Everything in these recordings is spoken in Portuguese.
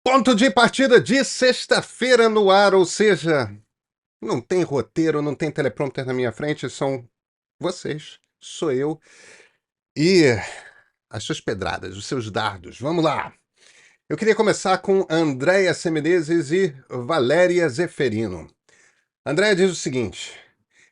Ponto de partida de sexta-feira no ar, ou seja, não tem roteiro, não tem teleprompter na minha frente, são vocês, sou eu e as suas pedradas, os seus dardos. Vamos lá! Eu queria começar com Andréia Semenezes e Valéria Zeferino. Andréia diz o seguinte: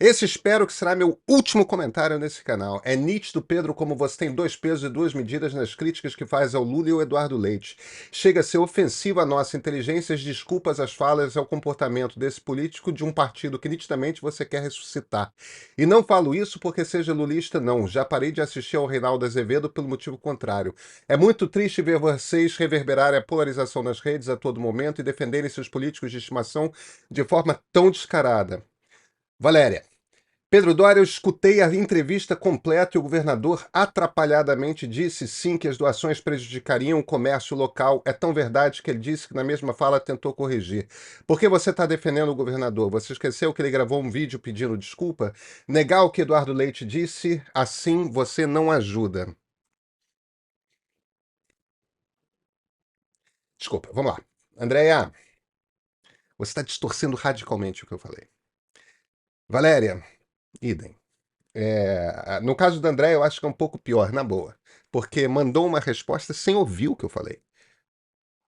esse espero que será meu último comentário nesse canal. É nítido, Pedro, como você tem dois pesos e duas medidas nas críticas que faz ao Lula e ao Eduardo Leite. Chega a ser ofensivo à nossa inteligência, as desculpas, as falas e ao comportamento desse político de um partido que nitidamente você quer ressuscitar. E não falo isso porque seja lulista, não. Já parei de assistir ao Reinaldo Azevedo pelo motivo contrário. É muito triste ver vocês reverberarem a polarização nas redes a todo momento e defenderem seus políticos de estimação de forma tão descarada. Valéria, Pedro Doria, eu escutei a entrevista completa e o governador atrapalhadamente disse sim que as doações prejudicariam o comércio local. É tão verdade que ele disse que na mesma fala tentou corrigir. Por que você está defendendo o governador? Você esqueceu que ele gravou um vídeo pedindo desculpa? Negar o que Eduardo Leite disse, assim você não ajuda. Desculpa, vamos lá. Andréia, você está distorcendo radicalmente o que eu falei. Valéria, idem. No caso da André, eu acho que é um pouco pior, na boa. Porque mandou uma resposta sem ouvir o que eu falei.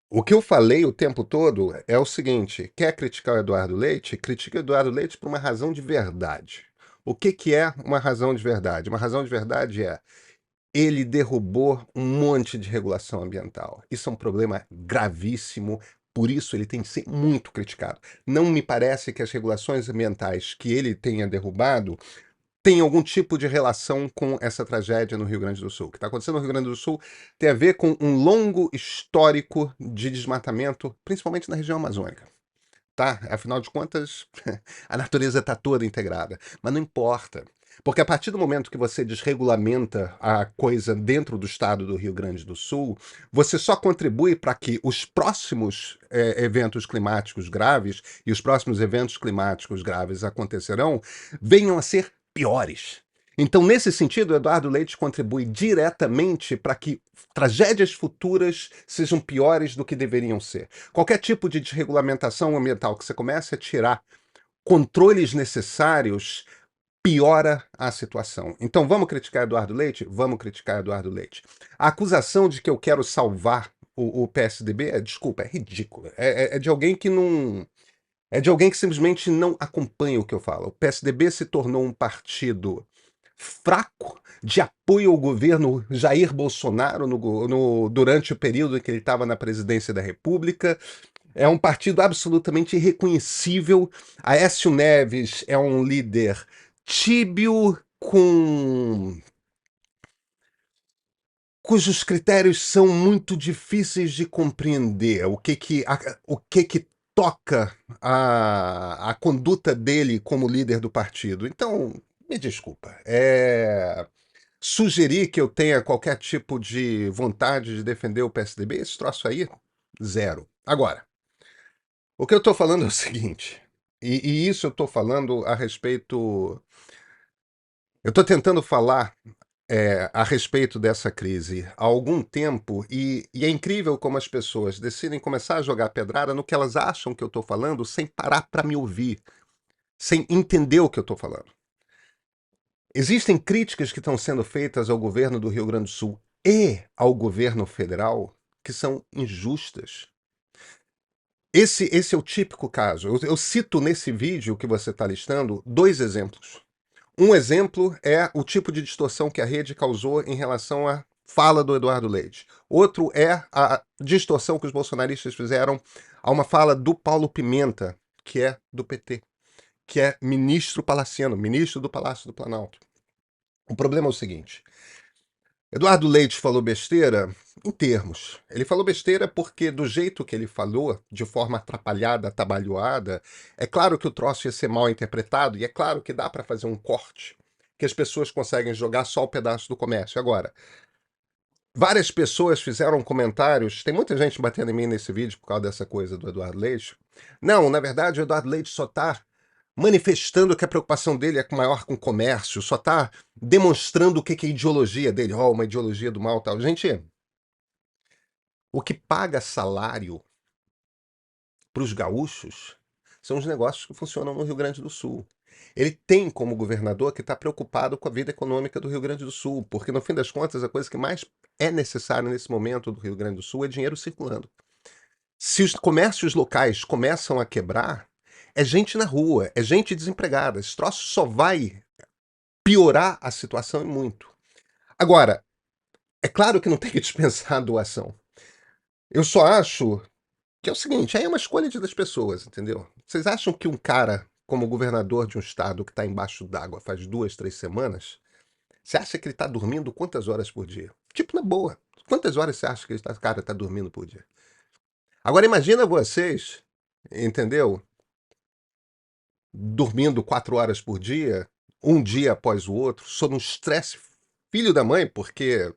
O que eu falei o tempo todo é o seguinte: quer criticar o Eduardo Leite? Critica o Eduardo Leite por uma razão de verdade. O que é uma razão de verdade? Uma razão de verdade é ele derrubou um monte de regulação ambiental. Isso é um problema gravíssimo, por isso ele tem que ser muito criticado. Não me parece que as regulações ambientais que ele tenha derrubado tem algum tipo de relação com essa tragédia no Rio Grande do Sul. O que está acontecendo no Rio Grande do Sul tem a ver com um longo histórico de desmatamento, principalmente na região amazônica. Tá? Afinal de contas, a natureza está toda integrada. Mas não importa. Porque a partir do momento que você desregulamenta a coisa dentro do estado do Rio Grande do Sul, você só contribui para que os próximos eventos climáticos graves, e os próximos eventos climáticos graves acontecerão, venham a ser piores. Então, nesse sentido, Eduardo Leite contribui diretamente para que tragédias futuras sejam piores do que deveriam ser. Qualquer tipo de desregulamentação ambiental que você comece a tirar controles necessários piora a situação. Então, vamos criticar Eduardo Leite? Vamos criticar Eduardo Leite. A acusação de que eu quero salvar o PSDB, desculpa, é ridícula. É de alguém que não. É de alguém que simplesmente não acompanha o que eu falo. O PSDB se tornou um partido fraco de apoio ao governo Jair Bolsonaro durante o período em que ele estava na presidência da República. É um partido absolutamente irreconhecível. Aécio Neves é um líder tíbio, cujos critérios são muito difíceis de compreender. O que que toca a conduta dele como líder do partido. Então, me desculpa. Sugerir que eu tenha qualquer tipo de vontade de defender o PSDB, esse troço aí, zero. Agora, o que eu estou falando é o seguinte, e isso eu estou falando a respeito. Eu estou tentando falar a respeito dessa crise há algum tempo, e é incrível como as pessoas decidem começar a jogar pedrada no que elas acham que eu estou falando sem parar para me ouvir, sem entender o que eu estou falando. Existem críticas que estão sendo feitas ao governo do Rio Grande do Sul e ao governo federal que são injustas. Esse é o típico caso. Eu cito nesse vídeo que você está listando dois exemplos. Um exemplo é o tipo de distorção que a rede causou em relação à fala do Eduardo Leite. Outro é a distorção que os bolsonaristas fizeram a uma fala do Paulo Pimenta, que é do PT, que é ministro palaciano, ministro do Palácio do Planalto. O problema é o seguinte: Eduardo Leite falou besteira em termos. Ele falou besteira porque, do jeito que ele falou, de forma atrapalhada, atabalhoada, é claro que o troço ia ser mal interpretado e é claro que dá para fazer um corte, que as pessoas conseguem jogar só o pedaço do comércio. Agora, várias pessoas fizeram comentários, tem muita gente batendo em mim nesse vídeo por causa dessa coisa do Eduardo Leite. Não, na verdade, o Eduardo Leite só está manifestando que a preocupação dele é maior com o comércio, só está demonstrando o que é a ideologia dele, uma ideologia do mal tal. Gente, o que paga salário para os gaúchos são os negócios que funcionam no Rio Grande do Sul. Ele tem como governador que está preocupado com a vida econômica do Rio Grande do Sul, porque no fim das contas a coisa que mais é necessária nesse momento do Rio Grande do Sul é dinheiro circulando. Se os comércios locais começam a quebrar, é gente na rua, é gente desempregada. Esse troço só vai piorar a situação e muito. Agora, é claro que não tem que dispensar a doação. Eu só acho que é o seguinte, aí é uma escolha das pessoas, entendeu? Vocês acham que um cara como governador de um estado que está embaixo d'água faz 2, 3 semanas, você acha que ele está dormindo quantas horas por dia? Tipo, na boa. Quantas horas você acha que esse cara está dormindo por dia? Agora imagina vocês, entendeu? Dormindo 4 horas por dia, um dia após o outro, sob um estresse filho da mãe, porque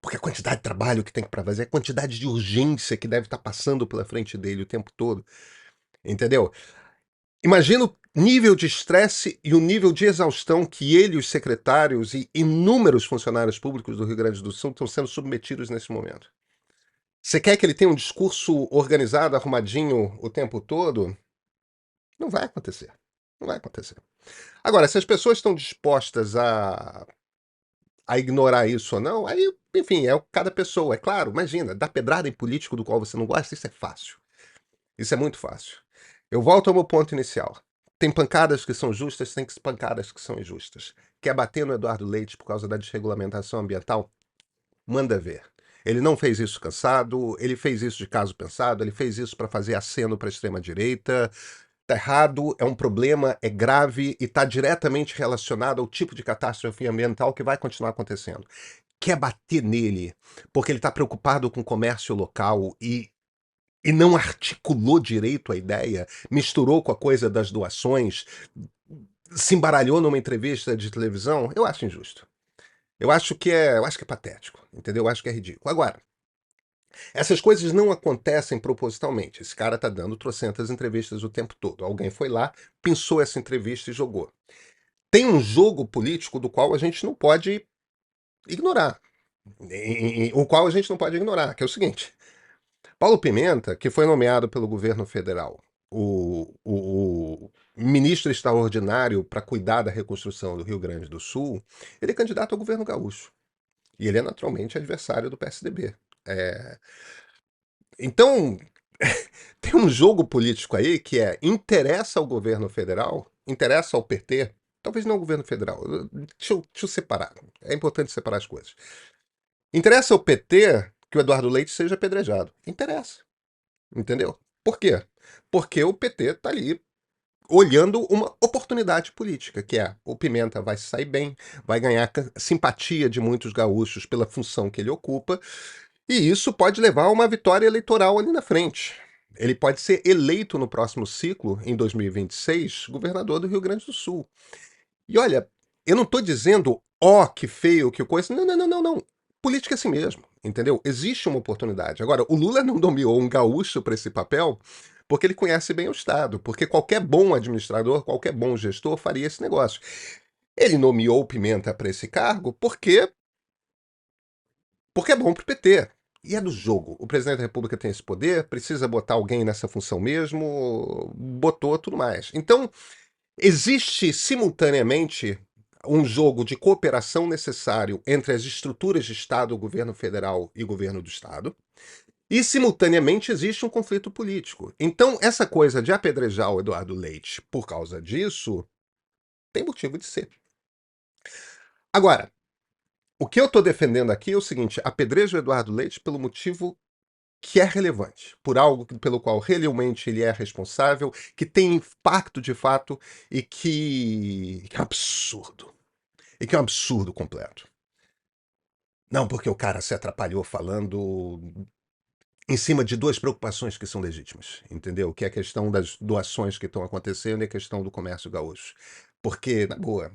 a quantidade de trabalho que tem para fazer, a quantidade de urgência que deve estar passando pela frente dele o tempo todo, entendeu? Imagina o nível de estresse e o nível de exaustão que ele, os secretários e inúmeros funcionários públicos do Rio Grande do Sul estão sendo submetidos nesse momento. Você quer que ele tenha um discurso organizado, arrumadinho o tempo todo? Não vai acontecer. Não vai acontecer. Agora, se as pessoas estão dispostas a ignorar isso ou não, aí, enfim, é cada pessoa. É claro, imagina, dar pedrada em político do qual você não gosta, isso é fácil. Isso é muito fácil. Eu volto ao meu ponto inicial. Tem pancadas que são justas, tem pancadas que são injustas. Quer bater no Eduardo Leite por causa da desregulamentação ambiental? Manda ver. Ele não fez isso cansado, ele fez isso de caso pensado, ele fez isso para fazer aceno para a extrema-direita. Tá errado, é um problema, é grave e está diretamente relacionado ao tipo de catástrofe ambiental que vai continuar acontecendo. Quer bater nele porque ele está preocupado com o comércio local e não articulou direito a ideia, misturou com a coisa das doações, se embaralhou numa entrevista de televisão, eu acho injusto. Eu acho que é patético, entendeu? Eu acho que é ridículo. Agora, essas coisas não acontecem propositalmente. Esse cara tá dando trocentas entrevistas o tempo todo. Alguém foi lá, pensou essa entrevista e jogou. Tem um jogo político do qual a gente não pode ignorar. O qual a gente não pode ignorar, que é o seguinte. Paulo Pimenta, que foi nomeado pelo governo federal o ministro extraordinário para cuidar da reconstrução do Rio Grande do Sul, ele é candidato ao governo gaúcho. E ele é naturalmente adversário do PSDB. Então, tem um jogo político aí que interessa ao governo federal, interessa ao PT, talvez não ao governo federal. Deixa eu separar. É importante separar as coisas. Interessa ao PT que o Eduardo Leite seja apedrejado. Interessa. Entendeu? Por quê? Porque o PT está ali olhando uma oportunidade política, que é o Pimenta vai sair bem, vai ganhar simpatia de muitos gaúchos pela função que ele ocupa, e isso pode levar a uma vitória eleitoral ali na frente. Ele pode ser eleito no próximo ciclo, em 2026, governador do Rio Grande do Sul. E olha, eu não estou dizendo, ó, que feio, que coisa. Não, não, não, não, não. Política é assim mesmo, entendeu? Existe uma oportunidade. Agora, o Lula não nomeou um gaúcho para esse papel porque ele conhece bem o Estado, porque qualquer bom administrador, qualquer bom gestor faria esse negócio. Ele nomeou o Pimenta para esse cargo porque é bom para o PT. E é do jogo. O presidente da República tem esse poder, precisa botar alguém nessa função mesmo, botou tudo mais. Então, existe simultaneamente um jogo de cooperação necessário entre as estruturas de Estado, governo federal e governo do Estado, e simultaneamente existe um conflito político. Então, essa coisa de apedrejar o Eduardo Leite por causa disso tem motivo de ser. Agora, o que eu estou defendendo aqui é o seguinte: apedreja o Eduardo Leite pelo motivo que é relevante, por algo pelo qual realmente ele é responsável, que tem impacto de fato e que é absurdo. E que é um absurdo completo. Não porque o cara se atrapalhou falando em cima de duas preocupações que são legítimas, entendeu? Que é a questão das doações que estão acontecendo e a questão do comércio gaúcho. Porque, na boa,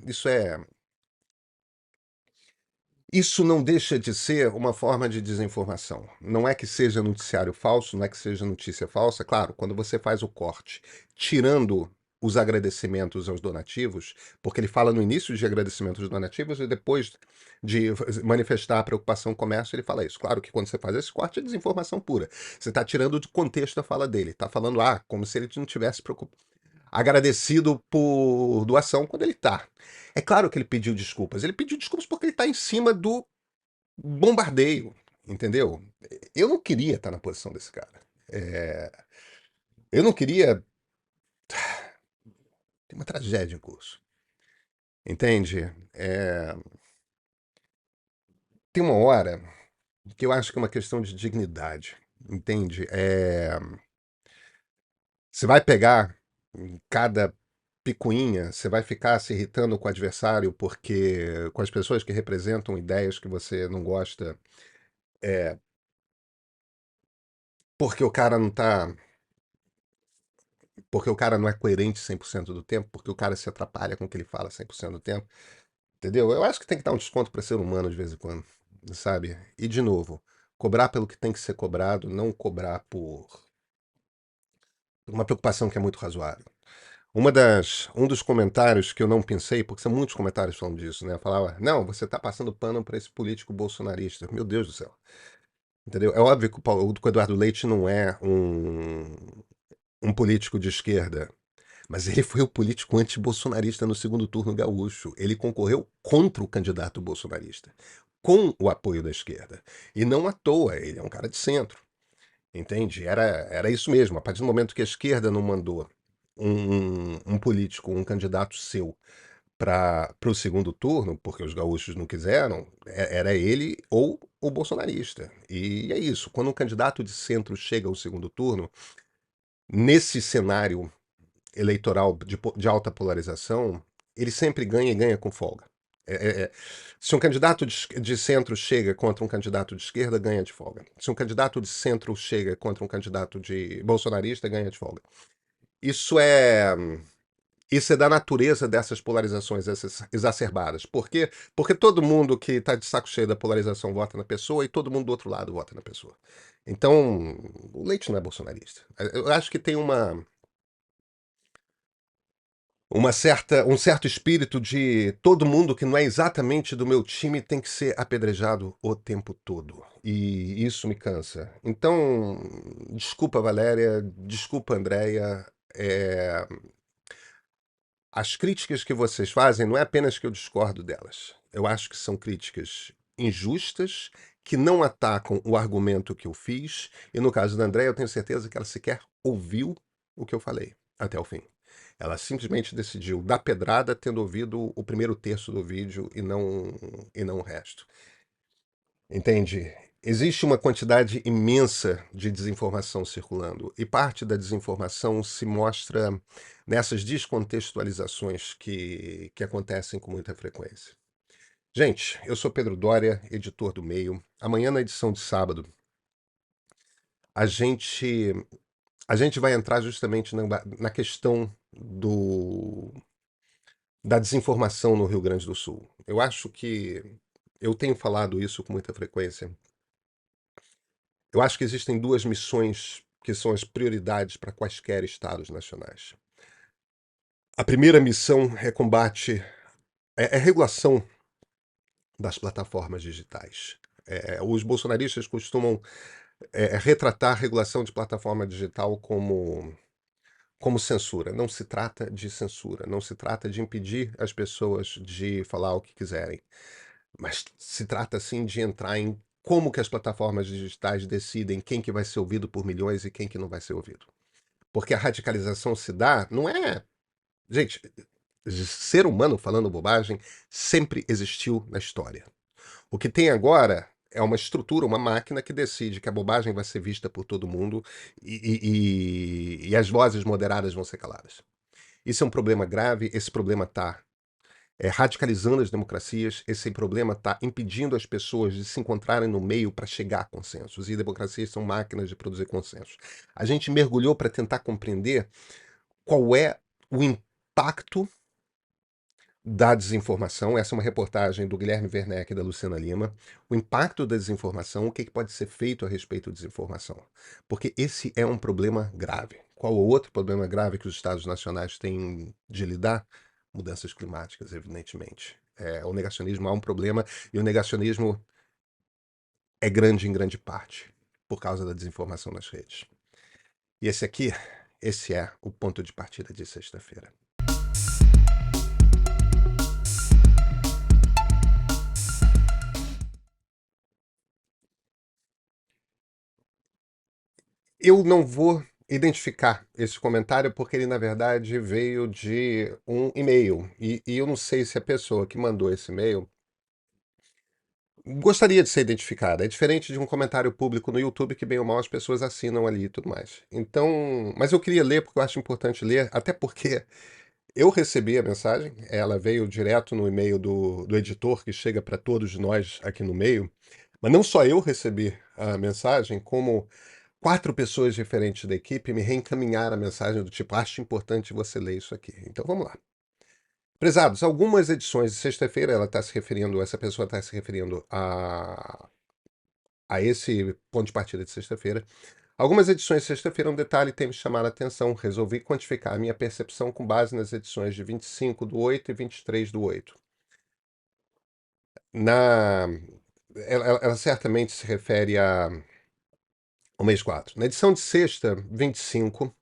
isso não deixa de ser uma forma de desinformação. Não é que seja noticiário falso, não é que seja notícia falsa. Claro, quando você faz o corte, tirando os agradecimentos aos donativos, porque ele fala no início de agradecimentos aos donativos e depois de manifestar a preocupação com o comércio, ele fala isso. Claro que quando você faz esse corte é desinformação pura. Você está tirando de contexto a fala dele. Está falando, como se ele não tivesse agradecido por doação quando ele está. É claro que ele pediu desculpas. Ele pediu desculpas porque ele está em cima do bombardeio, entendeu? Eu não queria estar na posição desse cara. Eu não queria. Tem uma tragédia em curso. Entende? Tem uma hora que eu acho que é uma questão de dignidade. Entende? Você vai pegar em cada picuinha, você vai ficar se irritando com o adversário porque com as pessoas que representam ideias que você não gosta, porque o cara não tá, porque o cara não é coerente 100% do tempo, porque o cara se atrapalha com o que ele fala 100% do tempo, entendeu? Eu acho que tem que dar um desconto para ser humano de vez em quando, sabe? E de novo, cobrar pelo que tem que ser cobrado, não cobrar por uma preocupação que é muito razoável. Um dos comentários que eu não pensei, porque são muitos comentários falando disso, né? Falava, não, você tá passando pano para esse político bolsonarista. Meu Deus do céu. Entendeu? É óbvio que o Eduardo Leite não é um político de esquerda, mas ele foi o político anti-bolsonarista no segundo turno gaúcho. Ele concorreu contra o candidato bolsonarista, com o apoio da esquerda. E não à toa, ele é um cara de centro. Entende? Era isso mesmo. A partir do momento que a esquerda não mandou um político, um candidato seu para o segundo turno, porque os gaúchos não quiseram, era ele ou o bolsonarista. E é isso. Quando um candidato de centro chega ao segundo turno, nesse cenário eleitoral de alta polarização, ele sempre ganha e ganha com folga. Se um candidato de centro chega contra um candidato de esquerda, ganha de folga. Se um candidato de centro chega contra um candidato de bolsonarista, ganha de folga. Isso é isso é da natureza dessas polarizações exacerbadas. Por quê? Porque todo mundo que está de saco cheio da polarização vota na pessoa e todo mundo do outro lado vota na pessoa. Então, o Leite não é bolsonarista. Eu acho que tem um certo espírito de todo mundo que não é exatamente do meu time tem que ser apedrejado o tempo todo. E isso me cansa. Então, desculpa, Valéria, desculpa, Andréia. As críticas que vocês fazem não é apenas que eu discordo delas. Eu acho que são críticas injustas, que não atacam o argumento que eu fiz. E no caso da Andréia, eu tenho certeza que ela sequer ouviu o que eu falei até o fim. Ela simplesmente decidiu dar pedrada tendo ouvido o primeiro terço do vídeo e não o resto. Entende? Existe uma quantidade imensa de desinformação circulando, e parte da desinformação se mostra nessas descontextualizações que acontecem com muita frequência. Gente, eu sou Pedro Doria, editor do Meio. Amanhã, na edição de sábado, a gente, a gente vai entrar justamente na questão da desinformação no Rio Grande do Sul. Eu acho que eu tenho falado isso com muita frequência. Eu acho que existem duas missões que são as prioridades para quaisquer estados nacionais. A primeira missão é combate, é regulação das plataformas digitais. Os bolsonaristas costumam retratar a regulação de plataforma digital como censura. Não se trata de censura, não se trata de impedir as pessoas de falar o que quiserem, mas se trata sim de entrar em como que as plataformas digitais decidem quem que vai ser ouvido por milhões e quem que não vai ser ouvido. Porque a radicalização se dá, não é. Gente, ser humano falando bobagem sempre existiu na história. O que tem agora é uma estrutura, uma máquina que decide que a bobagem vai ser vista por todo mundo e as vozes moderadas vão ser caladas. Isso é um problema grave, esse problema está radicalizando as democracias, esse problema está impedindo as pessoas de se encontrarem no meio para chegar a consensos, e democracias são máquinas de produzir consensos. A gente mergulhou para tentar compreender qual é o impacto da desinformação. Essa é uma reportagem do Guilherme Werneck e da Luciana Lima. O impacto da desinformação, o que pode ser feito a respeito da desinformação. Porque esse é um problema grave. Qual o outro problema grave que os estados nacionais têm de lidar? Mudanças climáticas, evidentemente. O negacionismo há um problema, e o negacionismo é grande em grande parte por causa da desinformação nas redes. E esse é o ponto de partida de sexta-feira. Eu não vou identificar esse comentário porque ele, na verdade, veio de um e-mail. E eu não sei se a pessoa que mandou esse e-mail gostaria de ser identificada. É diferente de um comentário público no YouTube que, bem ou mal, as pessoas assinam ali e tudo mais. Então, mas eu queria ler porque eu acho importante ler, até porque eu recebi a mensagem, ela veio direto no e-mail do editor que chega para todos nós aqui no meio. Mas não só eu recebi a mensagem, como 4 pessoas diferentes da equipe me reencaminharam a mensagem do tipo: acho importante você ler isso aqui. Então vamos lá. Prezados, algumas edições de sexta-feira, essa pessoa está se referindo a esse ponto de partida de sexta-feira. Algumas edições de sexta-feira, um detalhe tem me chamado a atenção. Resolvi quantificar a minha percepção com base nas edições de 25/8 e 23/8. Na, ela certamente se refere ao mês 4. Na edição de sexta, 25,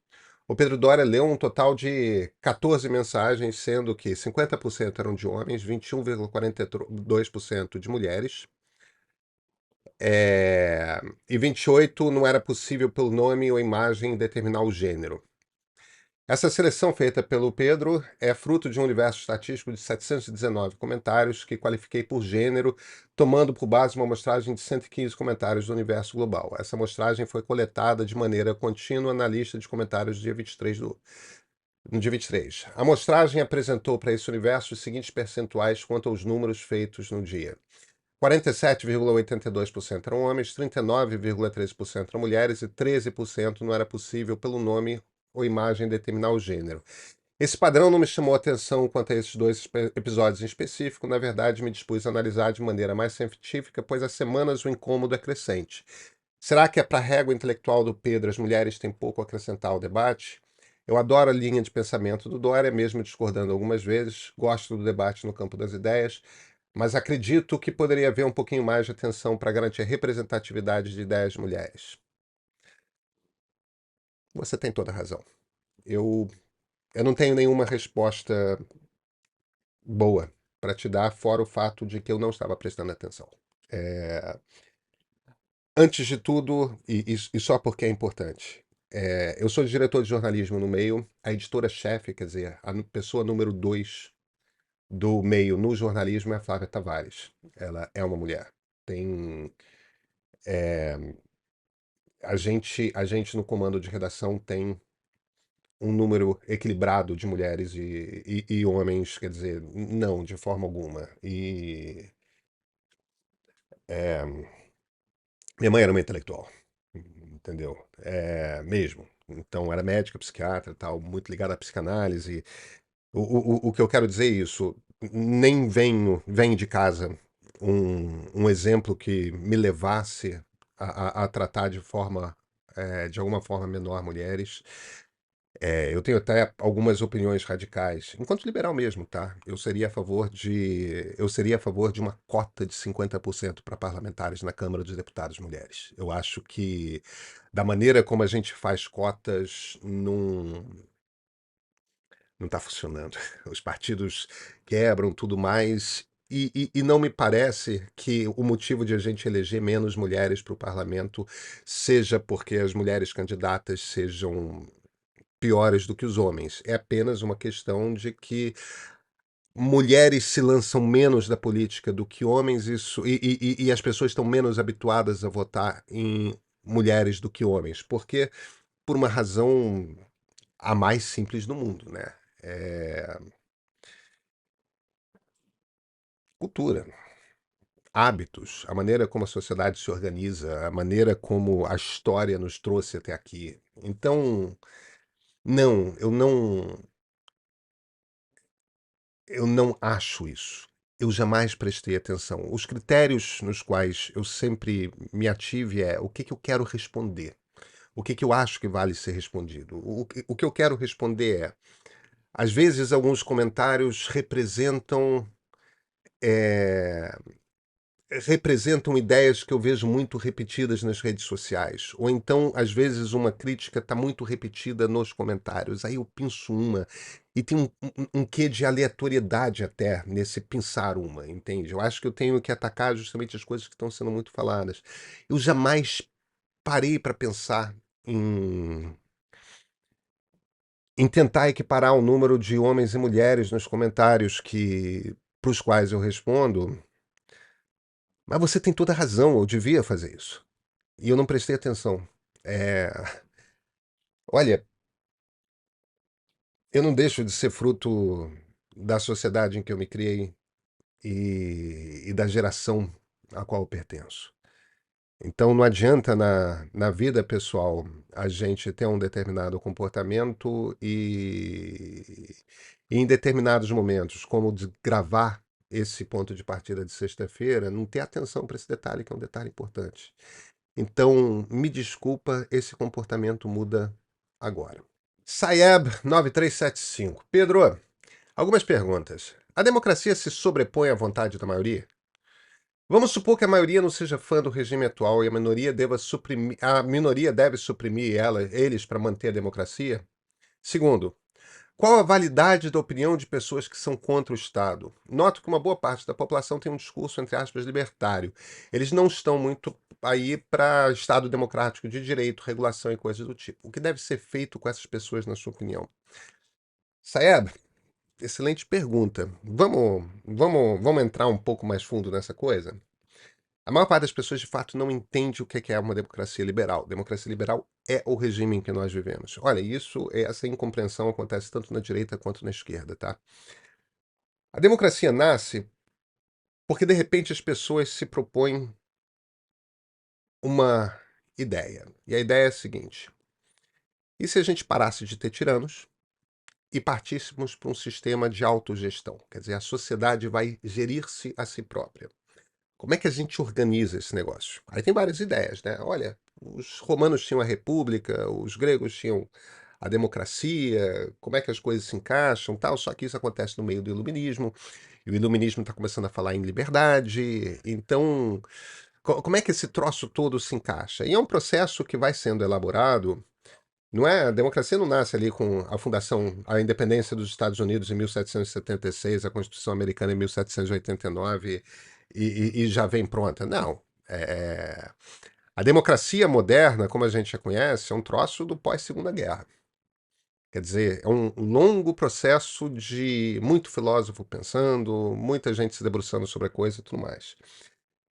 o Pedro Doria leu um total de 14 mensagens, sendo que 50% eram de homens, 21,42% de mulheres, e 28 não era possível pelo nome ou imagem determinar o gênero. Essa seleção feita pelo Pedro é fruto de um universo estatístico de 719 comentários que qualifiquei por gênero, tomando por base uma amostragem de 115 comentários do universo global. Essa amostragem foi coletada de maneira contínua na lista de comentários do dia 23 no dia 23. A amostragem apresentou para esse universo os seguintes percentuais quanto aos números feitos no dia. 47,82% eram homens, 39,13% eram mulheres e 13% não era possível pelo nome ou imagem determinar o gênero. Esse padrão não me chamou a atenção quanto a esses dois episódios em específico. Na verdade, me dispus a analisar de maneira mais científica, pois há semanas o incômodo é crescente. Será que é para a régua intelectual do Pedro as mulheres têm pouco a acrescentar ao debate? Eu adoro a linha de pensamento do Doria, mesmo discordando algumas vezes. Gosto do debate no campo das ideias, mas acredito que poderia haver um pouquinho mais de atenção para garantir a representatividade de ideias de mulheres. Você tem toda a razão. Eu não tenho nenhuma resposta boa para te dar, fora o fato de que eu não estava prestando atenção. Antes de tudo, e só porque é importante, eu sou diretor de jornalismo no meio, a editora-chefe, quer dizer, a pessoa número 2 do meio no jornalismo é a Flávia Tavares. Ela é uma mulher. Tem. A gente no comando de redação tem um número equilibrado de mulheres e homens, quer dizer, não, de forma alguma. E minha mãe era uma intelectual, entendeu? Mesmo. Então, era médica, psiquiatra, tal, muito ligada à psicanálise. O que eu quero dizer é isso. Nem venho de casa um exemplo que me levasse a tratar de alguma forma menor mulheres. Eu tenho até algumas opiniões radicais, enquanto liberal mesmo, tá? Eu seria a favor de uma cota de 50% para parlamentares na Câmara dos Deputados mulheres. Eu acho que da maneira como a gente faz cotas não está funcionando. Os partidos quebram tudo mais. E não me parece que o motivo de a gente eleger menos mulheres para o parlamento seja porque as mulheres candidatas sejam piores do que os homens. É apenas uma questão de que mulheres se lançam menos da política do que homens, e as pessoas estão menos habituadas a votar em mulheres do que homens. Porque, por uma razão a mais simples do mundo, né? É, cultura, hábitos, a maneira como a sociedade se organiza, a maneira como a história nos trouxe até aqui. Então, não, eu não acho isso. Eu jamais prestei atenção. Os critérios nos quais eu sempre me ative é o que eu quero responder. o que eu acho que vale ser respondido. O que eu quero responder é, às vezes alguns comentários representam ideias que eu vejo muito repetidas nas redes sociais. Ou então, às vezes, uma crítica está muito repetida nos comentários. Aí eu pinço uma. E tem um quê de aleatoriedade até nesse pensar uma, entende? Eu acho que eu tenho que atacar justamente as coisas que estão sendo muito faladas. Eu jamais parei para pensar em, em tentar equiparar o número de homens e mulheres nos comentários para os quais eu respondo. Mas você tem toda a razão, eu devia fazer isso. E eu não prestei atenção. É, olha, eu não deixo de ser fruto da sociedade em que eu me criei e da geração a qual eu pertenço. Então não adianta na vida pessoal a gente ter um determinado comportamento e em determinados momentos, como de gravar esse ponto de partida de sexta-feira, não ter atenção para esse detalhe, que é um detalhe importante. Então, me desculpa, esse comportamento muda agora. Saeb 9375. Pedro, algumas perguntas. A democracia se sobrepõe à vontade da maioria? Vamos supor que a maioria não seja fã do regime atual e a minoria deve suprimir eles para manter a democracia? Segundo, qual a validade da opinião de pessoas que são contra o Estado? Noto que uma boa parte da população tem um discurso, entre aspas, libertário. Eles não estão muito aí para Estado democrático de direito, regulação e coisas do tipo. O que deve ser feito com essas pessoas, na sua opinião? Saeb, excelente pergunta. Vamos entrar um pouco mais fundo nessa coisa? A maior parte das pessoas, de fato, não entende o que é uma democracia liberal. Democracia liberal é o regime em que nós vivemos. Olha, essa incompreensão acontece tanto na direita quanto na esquerda, tá? A democracia nasce porque, de repente, as pessoas se propõem uma ideia. E a ideia é a seguinte: e se a gente parasse de ter tiranos e partíssemos para um sistema de autogestão? Quer dizer, a sociedade vai gerir-se a si própria. Como é que a gente organiza esse negócio? Aí tem várias ideias, né? Olha, os romanos tinham a república, os gregos tinham a democracia, como é que as coisas se encaixam, tal. Só que isso acontece no meio do iluminismo, e o iluminismo está começando a falar em liberdade. Então, como é que esse troço todo se encaixa? E é um processo que vai sendo elaborado. Não é? A democracia não nasce ali com a fundação, a independência dos Estados Unidos em 1776, a Constituição Americana em 1789 e já vem pronta. Não. A democracia moderna, como a gente já conhece, é um troço do pós-Segunda Guerra. Quer dizer, é um longo processo de muito filósofo pensando, muita gente se debruçando sobre a coisa e tudo mais.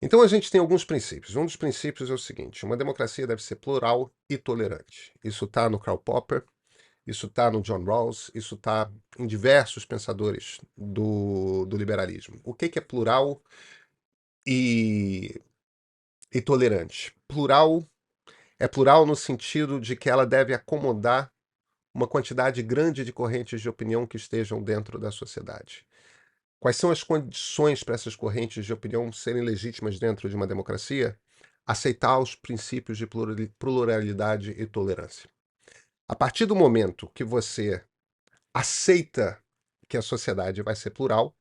Então a gente tem alguns princípios. Um dos princípios é o seguinte: uma democracia deve ser plural e tolerante. Isso está no Karl Popper, isso está no John Rawls, isso está em diversos pensadores do liberalismo. O que é plural e, e tolerante? Plural é plural no sentido de que ela deve acomodar uma quantidade grande de correntes de opinião que estejam dentro da sociedade. Quais são as condições para essas correntes de opinião serem legítimas dentro de uma democracia? Aceitar os princípios de pluralidade e tolerância. A partir do momento que você aceita que a sociedade vai ser plural,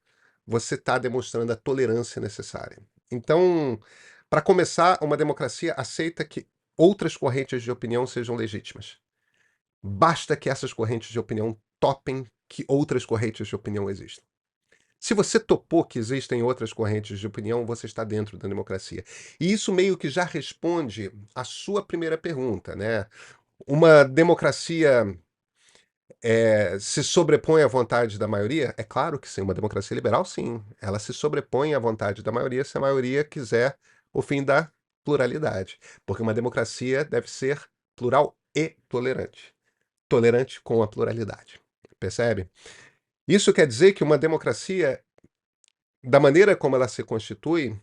você está demonstrando a tolerância necessária. Então, para começar, uma democracia aceita que outras correntes de opinião sejam legítimas. Basta que essas correntes de opinião topem que outras correntes de opinião existem. Se você topou que existem outras correntes de opinião, você está dentro da democracia. E isso meio que já responde à sua primeira pergunta, né? Uma democracia se sobrepõe à vontade da maioria? É claro que sim. Uma democracia liberal, sim. Ela se sobrepõe à vontade da maioria se a maioria quiser o fim da pluralidade. Porque uma democracia deve ser plural e tolerante. Tolerante com a pluralidade. Percebe? Isso quer dizer que uma democracia, da maneira como ela se constitui,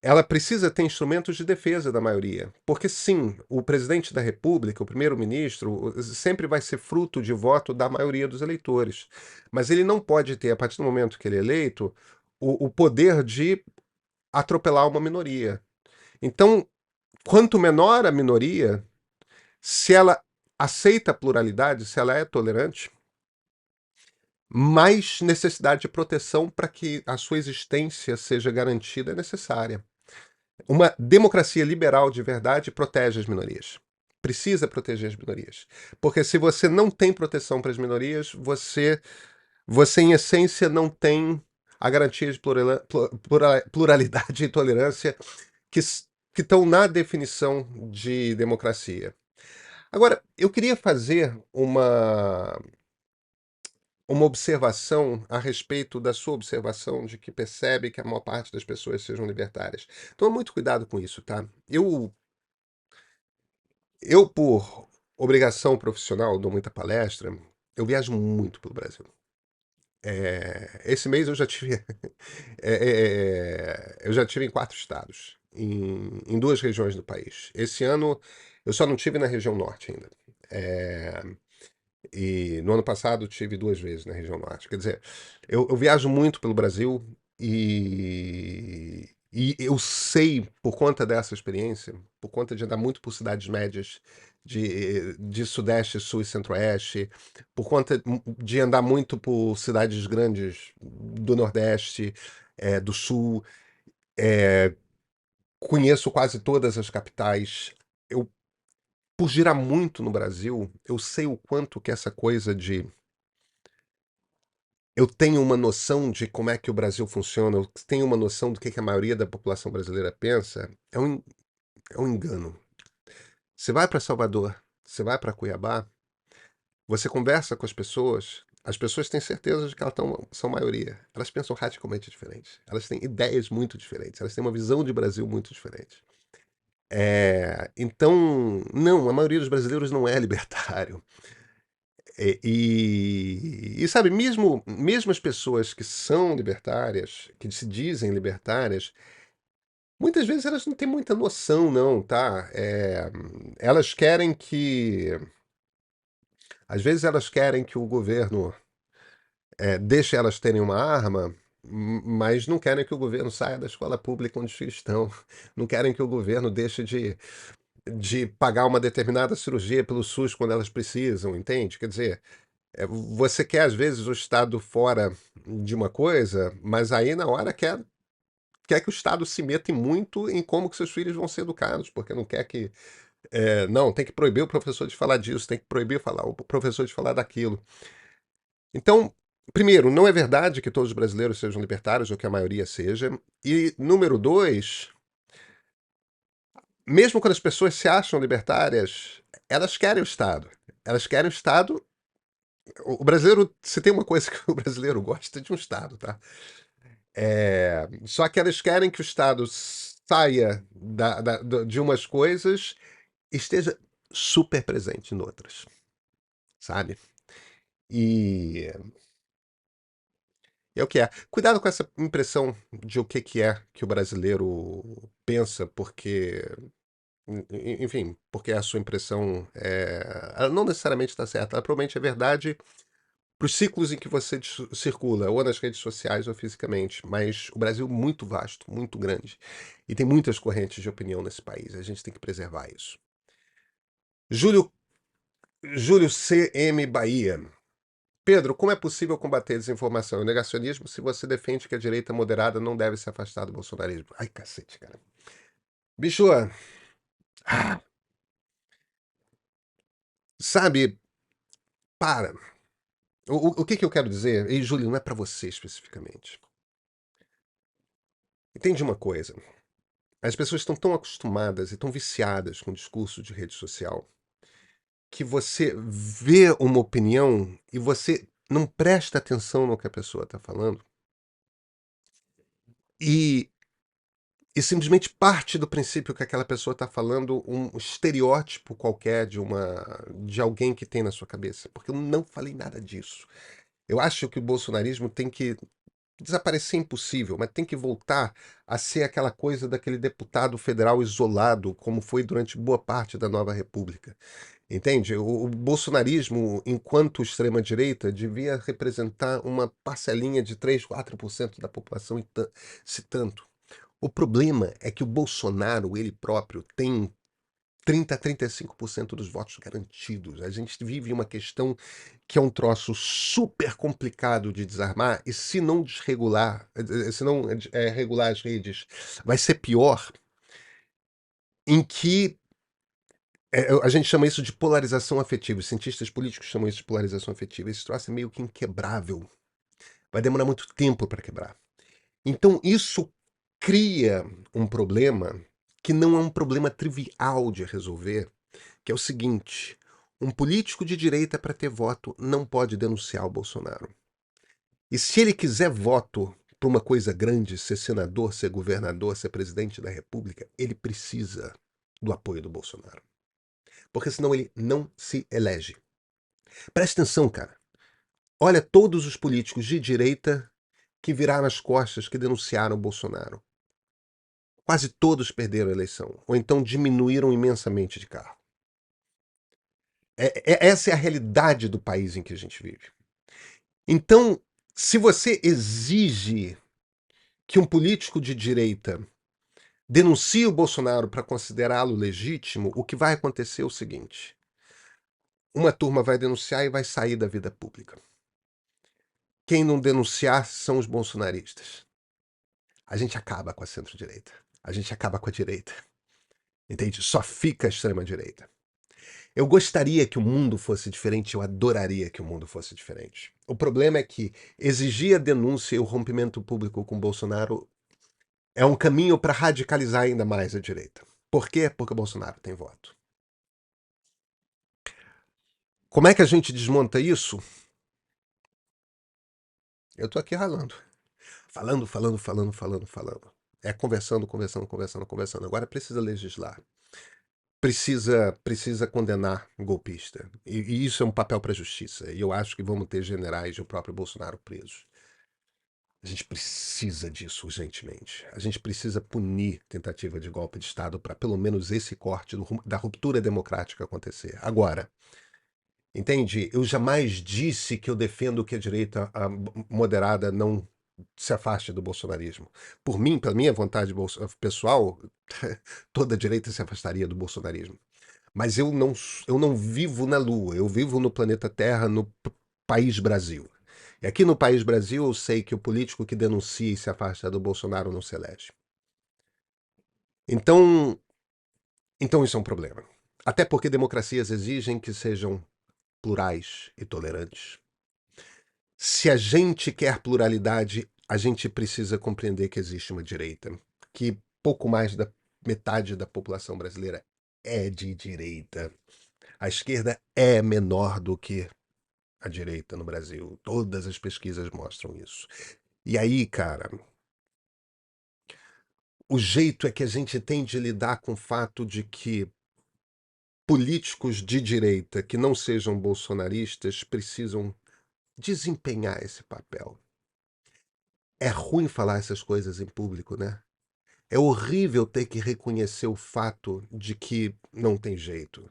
ela precisa ter instrumentos de defesa da maioria. Porque, sim, o presidente da República, o primeiro-ministro, sempre vai ser fruto de voto da maioria dos eleitores. Mas ele não pode ter, a partir do momento que ele é eleito, o poder de atropelar uma minoria. Então, quanto menor a minoria, Se ela aceita a pluralidade, se ela é tolerante, mais necessidade de proteção para que a sua existência seja garantida é necessária. Uma democracia liberal de verdade protege as minorias. Precisa proteger as minorias. Porque se você não tem proteção para as minorias, você em essência, não tem a garantia de pluralidade e tolerância que, que estão na definição de democracia. Agora, eu queria fazer uma observação a respeito da sua observação de que percebe que a maior parte das pessoas sejam libertárias. Toma muito cuidado com isso, tá? Eu por obrigação profissional, dou muita palestra, eu viajo muito pelo Brasil. Esse mês eu já tive, eu já tive em 4 estados, em 2 regiões do país. Esse ano eu só não tive na região norte ainda. É, e no ano passado tive 2 vezes na região norte. Quer dizer, eu viajo muito pelo Brasil e eu sei, por conta dessa experiência, por conta de andar muito por cidades médias de Sudeste, Sul e Centro-Oeste, por conta de andar muito por cidades grandes do Nordeste, do Sul, conheço quase todas as capitais. Eu, por girar muito no Brasil, eu sei o quanto que essa coisa de eu tenho uma noção de como é que o Brasil funciona, eu tenho uma noção do que a maioria da população brasileira pensa, é um engano. Você vai para Salvador, você vai para Cuiabá, você conversa com as pessoas têm certeza de que elas são maioria. Elas pensam radicalmente diferente. Elas têm ideias muito diferentes. Elas têm uma visão de Brasil muito diferente. Então, não, a maioria dos brasileiros não é libertário. Sabe, mesmo as pessoas que são libertárias, que se dizem libertárias, muitas vezes elas não têm muita noção, não, tá? Elas querem que. Às vezes elas querem que o governo deixe elas terem uma arma, mas não querem que o governo saia da escola pública onde os filhos estão. Não querem que o governo deixe de pagar uma determinada cirurgia pelo SUS quando elas precisam, entende? Quer dizer, você quer, às vezes, o Estado fora de uma coisa, mas aí na hora quer que o Estado se meta muito em como que seus filhos vão ser educados, porque não quer que. Não, tem que proibir o professor de falar disso, tem que proibir o professor de falar daquilo. Então, primeiro, não é verdade que todos os brasileiros sejam libertários, ou que a maioria seja. E, número dois, mesmo quando as pessoas se acham libertárias, elas querem o Estado. Elas querem o Estado. O brasileiro, se tem uma coisa que o brasileiro gosta, é de um Estado, tá? Só que elas querem que o Estado saia de umas coisas e esteja super presente em outras, sabe? E é o que é. Cuidado com essa impressão de o que é que o brasileiro pensa, porque, enfim, porque a sua impressão ela não necessariamente está certa. Ela provavelmente é verdade para os ciclos em que você circula, ou nas redes sociais ou fisicamente. Mas o Brasil é muito vasto, muito grande. E tem muitas correntes de opinião nesse país. A gente tem que preservar isso. Júlio, Júlio C.M. Bahia. Pedro, como é possível combater a desinformação e o negacionismo se você defende que a direita moderada não deve se afastar do bolsonarismo? Ai, cacete, cara. Bicho, ah, sabe, para. O que eu quero dizer, e Júlio, não é para você especificamente. Entende uma coisa? As pessoas estão tão acostumadas e tão viciadas com o discurso de rede social que você vê uma opinião e você não presta atenção no que a pessoa está falando e, e simplesmente parte do princípio que aquela pessoa está falando um estereótipo qualquer de alguém que tem na sua cabeça. Porque eu não falei nada disso. Eu acho que o bolsonarismo tem que desaparecer impossível, mas tem que voltar a ser aquela coisa daquele deputado federal isolado, como foi durante boa parte da nova república. Entende? O bolsonarismo, enquanto extrema-direita, devia representar uma parcelinha de 3, 4% da população, se tanto. O problema é que o Bolsonaro, ele próprio, tem 30 a 35% dos votos garantidos. A gente vive uma questão que é um troço super complicado de desarmar, e se não desregular, se não regular as redes, vai ser pior, em que a gente chama isso de polarização afetiva. Os cientistas políticos chamam isso de polarização afetiva. Esse troço é meio que inquebrável. Vai demorar muito tempo para quebrar. Então, isso cria um problema que não é um problema trivial de resolver, que é o seguinte: um político de direita, para ter voto, não pode denunciar o Bolsonaro. E se ele quiser voto para uma coisa grande, ser senador, ser governador, ser presidente da República, ele precisa do apoio do Bolsonaro. Porque senão ele não se elege. Presta atenção, cara. Olha todos os políticos de direita que viraram as costas, que denunciaram o Bolsonaro. Quase todos perderam a eleição, ou então diminuíram imensamente de carro. Essa é a realidade do país em que a gente vive. Então, se você exige que um político de direita denuncie o Bolsonaro para considerá-lo legítimo, o que vai acontecer é o seguinte: uma turma vai denunciar e vai sair da vida pública. Quem não denunciar são os bolsonaristas. A gente acaba com a centro-direita. A gente acaba com a direita. Entende? Só fica a extrema-direita. Eu gostaria que o mundo fosse diferente, eu adoraria que o mundo fosse diferente. O problema é que exigir a denúncia e o rompimento público com Bolsonaro é um caminho para radicalizar ainda mais a direita. Por quê? Porque o Bolsonaro tem voto. Como é que a gente desmonta isso? Eu tô aqui ralando. Falando. É conversando. Agora precisa legislar. Precisa condenar o golpista. E isso é um papel para a justiça. E eu acho que vamos ter generais e o próprio Bolsonaro presos. A gente precisa disso urgentemente. A gente precisa punir tentativa de golpe de Estado para pelo menos esse corte da ruptura democrática acontecer. Agora, entende? Eu jamais disse que eu defendo que a direita moderada não se afaste do bolsonarismo. Por mim, pela minha vontade pessoal, toda a direita se afastaria do bolsonarismo. Mas eu não vivo na Lua, eu vivo no planeta Terra, no país Brasil. E aqui no país Brasil eu sei que o político que denuncia e se afasta do Bolsonaro não se elege. Então, então isso é um problema. Até porque democracias exigem que sejam plurais e tolerantes. Se a gente quer pluralidade, a gente precisa compreender que existe uma direita, que pouco mais da metade da população brasileira é de direita. A esquerda é menor do que a direita no Brasil. Todas as pesquisas mostram isso. E aí, cara, o jeito é que a gente tem de lidar com o fato de que políticos de direita que não sejam bolsonaristas precisam desempenhar esse papel. É ruim falar essas coisas em público, né? É horrível ter que reconhecer o fato de que não tem jeito.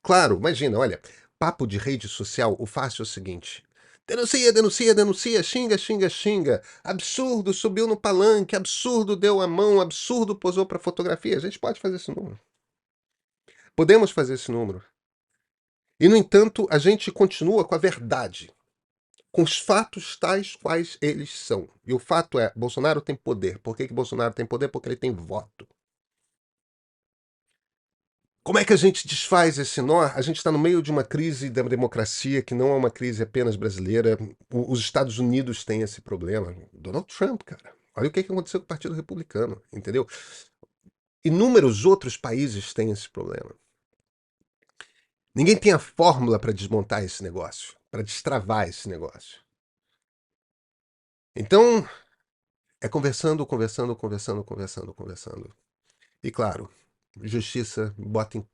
Claro, imagina, olha, papo de rede social, o fácil é o seguinte: denuncia, xinga. Absurdo, subiu no palanque, absurdo, deu a mão, absurdo, posou para fotografia. A gente pode fazer esse número. Podemos fazer esse número. E, no entanto, a gente continua com a verdade, com os fatos tais quais eles são. E o fato é, Bolsonaro tem poder. Por que Bolsonaro tem poder? Porque ele tem voto. Como é que a gente desfaz esse nó? A gente está no meio de uma crise da democracia que não é uma crise apenas brasileira. Os Estados Unidos têm esse problema. Donald Trump, cara. Olha o que aconteceu com o Partido Republicano, entendeu? Inúmeros outros países têm esse problema. Ninguém tem a fórmula para desmontar esse negócio, para destravar esse negócio. Então, é conversando. E claro, justiça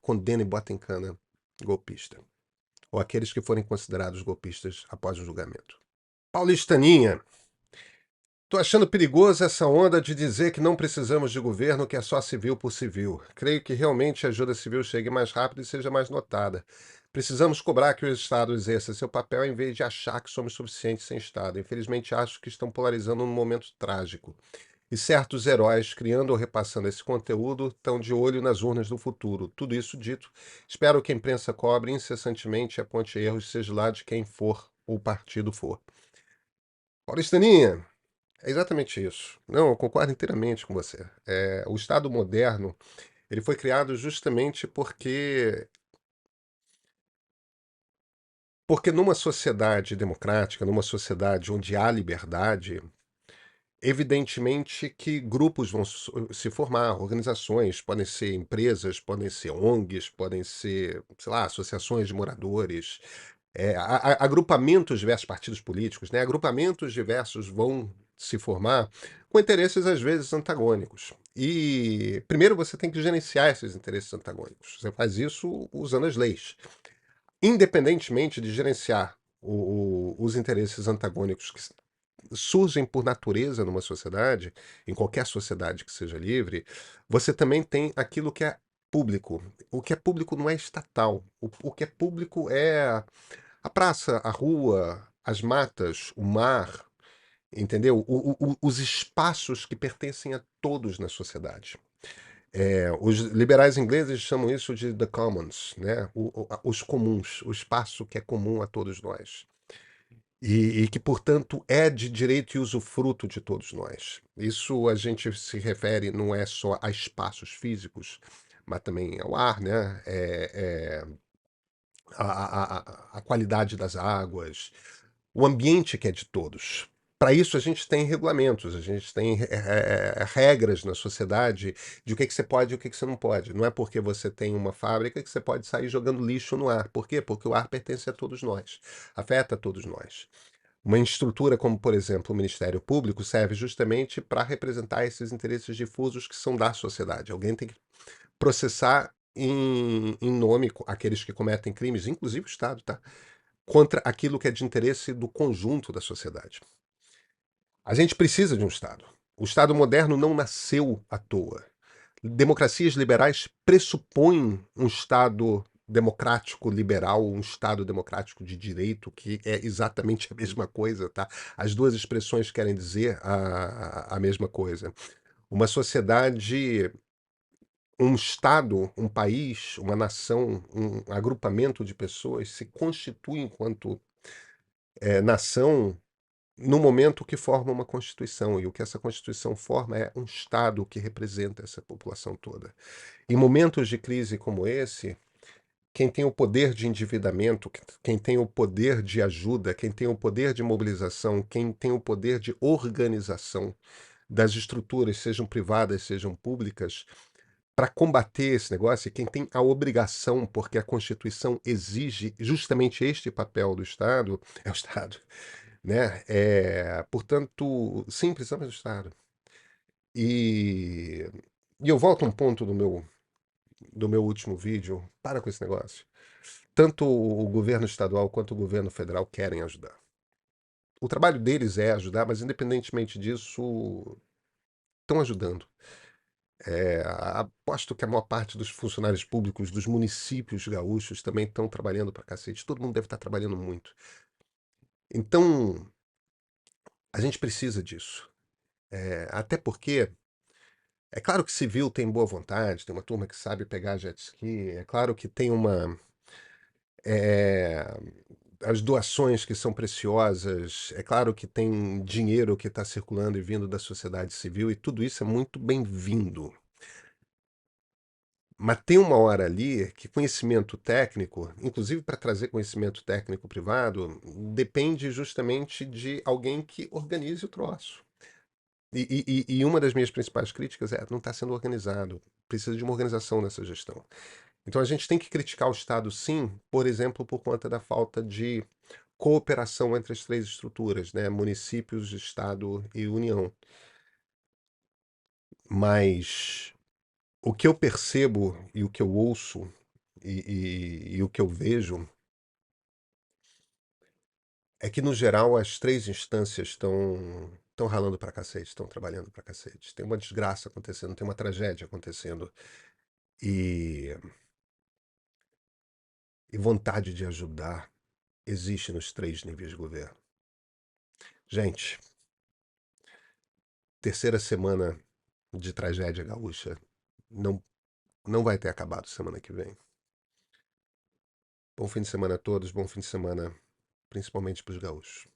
condena e bota em cana golpista. Ou aqueles que forem considerados golpistas após o julgamento. Paulistaninha, tô achando perigoso essa onda de dizer que não precisamos de governo, que é só civil por civil. Creio que realmente a ajuda civil chegue mais rápido e seja mais notada. Precisamos cobrar que o Estado exerça seu papel em vez de achar que somos suficientes sem Estado. Infelizmente, acho que estão polarizando num momento trágico. e certos heróis, criando ou repassando esse conteúdo, estão de olho nas urnas do futuro. Tudo isso dito, espero que a imprensa cobre incessantemente e aponte erros, seja lá de quem for ou partido for. Paulistania, é exatamente isso. Não, eu concordo inteiramente com você. O Estado moderno, ele foi criado justamente porque numa sociedade democrática, numa sociedade onde há liberdade, evidentemente que grupos vão se formar, organizações, podem ser empresas, podem ser ONGs, podem ser, sei lá, associações de moradores, agrupamentos diversos, partidos políticos, né? Agrupamentos diversos vão se formar com interesses às vezes antagônicos. E primeiro você tem que gerenciar esses interesses antagônicos. Você faz isso usando as leis. Independentemente de gerenciar os interesses antagônicos que surgem por natureza numa sociedade, em qualquer sociedade que seja livre, você também tem aquilo que é público. O que é público não é estatal. O que é público é a praça, a rua, as matas, o mar, entendeu? Os espaços que pertencem a todos na sociedade. Os liberais ingleses chamam isso de the commons, né? Os comuns, o espaço que é comum a todos nós. E que, portanto, é de direito e usufruto de todos nós. Isso a gente se refere não é só a espaços físicos, mas também ao ar, né? A qualidade das águas, o ambiente que é de todos. Para isso, a gente tem regulamentos, a gente tem regras na sociedade de o que você pode e o que você não pode. Não é porque você tem uma fábrica que você pode sair jogando lixo no ar. Por quê? Porque o ar pertence a todos nós, afeta a todos nós. Uma estrutura como, por exemplo, o Ministério Público serve justamente para representar esses interesses difusos que são da sociedade. Alguém tem que processar em nome aqueles que cometem crimes, inclusive o Estado, tá? Contra aquilo que é de interesse do conjunto da sociedade. A gente precisa de um Estado. O Estado moderno não nasceu à toa. Democracias liberais pressupõem um Estado democrático liberal, um Estado democrático de direito, que é exatamente a mesma coisa, tá? As duas expressões querem dizer a mesma coisa. Uma sociedade, um Estado, um país, uma nação, um agrupamento de pessoas se constitui enquanto nação no momento que forma uma Constituição, e o que essa Constituição forma é um Estado que representa essa população toda. Em momentos de crise como esse, quem tem o poder de endividamento, quem tem o poder de ajuda, quem tem o poder de mobilização, quem tem o poder de organização das estruturas, sejam privadas, sejam públicas, para combater esse negócio, e quem tem a obrigação, porque a Constituição exige justamente este papel do Estado, é o Estado, né? Portanto, sim, precisamos do Estado. E, e eu volto a um ponto do meu último vídeo. Para com esse negócio. Tanto o governo estadual quanto o governo federal querem ajudar. O trabalho deles é ajudar, mas independentemente disso, estão ajudando. Aposto que a maior parte dos funcionários públicos dos municípios gaúchos também estão trabalhando para cacete. Todo mundo deve estar trabalhando muito. Então, a gente precisa disso. Até porque é claro que civil tem boa vontade, tem uma turma que sabe pegar jet ski, é claro que tem é, as doações que são preciosas, é claro que tem dinheiro que está circulando e vindo da sociedade civil, e tudo isso é muito bem-vindo. Mas tem uma hora ali que conhecimento técnico, inclusive para trazer conhecimento técnico privado, depende justamente de alguém que organize o troço. E uma das minhas principais críticas não está sendo organizado. Precisa de uma organização nessa gestão. Então a gente tem que criticar o Estado, sim, por exemplo, por conta da falta de cooperação entre as três estruturas, né? Municípios, Estado e União. Mas o que eu percebo e o que eu ouço e o que eu vejo é que, no geral, as três instâncias estão ralando pra cacete, estão trabalhando pra cacete. Tem uma desgraça acontecendo, tem uma tragédia acontecendo. E, e vontade de ajudar existe nos três níveis de governo. Gente, terceira semana de tragédia gaúcha não, não vai ter acabado semana que vem. Bom fim de semana a todos, bom fim de semana, principalmente para os gaúchos.